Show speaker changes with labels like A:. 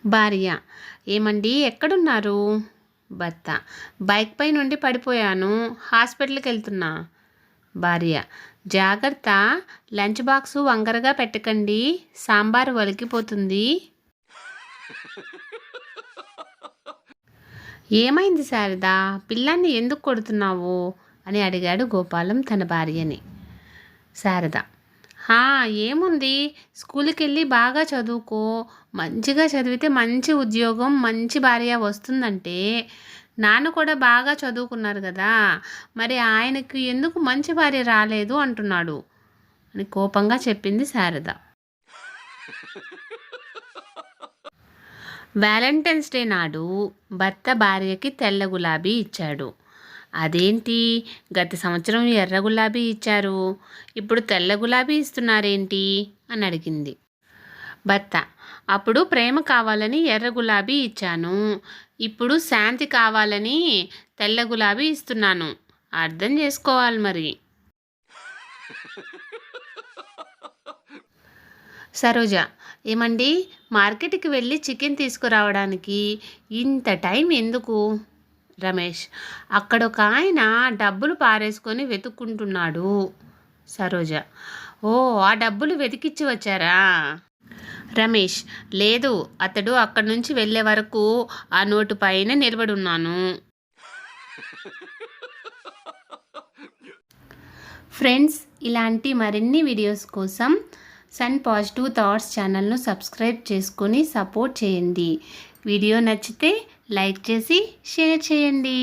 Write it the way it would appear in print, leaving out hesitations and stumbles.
A: భార్య: ఏమండి ఎక్కడున్నారు? భర్త: బైక్ పై నుండి పడిపోయాను, హాస్పిటల్కి వెళ్తున్నా. భార్య: జాగ్రత్త, లంచ్ బాక్సు వంకరగా పెట్టకండి, సాంబారు వలికిపోతుంది. ఏమైంది శారదా, పిల్లాన్ని ఎందుకు కొడుతున్నావు అని అడిగాడు గోపాలం తన భార్యని. శారద: ఏముంది, స్కూల్కి వెళ్ళి బాగా చదువుకో, మంచిగా చదివితే మంచి ఉద్యోగం, మంచి భార్య వస్తుందంటే. నాన్న కూడా బాగా చదువుకున్నారు కదా, మరి ఆయనకు ఎందుకు మంచి భార్య రాలేదు అంటున్నాడు అని కోపంగా చెప్పింది శారద. వ్యాలంటైన్స్ డే నాడు భర్త భార్యకి తెల్ల గులాబీ ఇచ్చాడు. అదేంటి, గత సంవత్సరం ఎర్ర గులాబీ ఇచ్చారు, ఇప్పుడు తెల్ల గులాబీ ఇస్తున్నారేంటి అని అడిగింది. భర్త: అప్పుడు ప్రేమ కావాలని ఎర్ర గులాబీ ఇచ్చాను, ఇప్పుడు శాంతి కావాలని తెల్ల గులాబీ ఇస్తున్నాను, అర్థం చేసుకోవాలి మరి. సరోజ: ఏమండి, మార్కెట్కి వెళ్ళి చికెన్ తీసుకురావడానికి ఇంత టైం ఎందుకు? రమేష్: అక్కడ ఒక ఆయన డబ్బులు పారేసుకొని వెతుక్కుంటున్నాడు. సరోజ: ఓ, ఆ డబ్బులు వెతికిచ్చి వచ్చారా? రమేష్: లేదు, అతడు అక్కడి నుంచి వెళ్ళే వరకు ఆ నోటు పైన నిలబడున్నాను. ఫ్రెండ్స్, ఇలాంటి మరిన్ని వీడియోస్ కోసం సన్ పాజిటివ్ థాట్స్ ఛానల్ను సబ్స్క్రైబ్ చేసుకొని సపోర్ట్ చేయండి. వీడియో నచ్చితే లైక్ చేసి షేర్ చేయండి.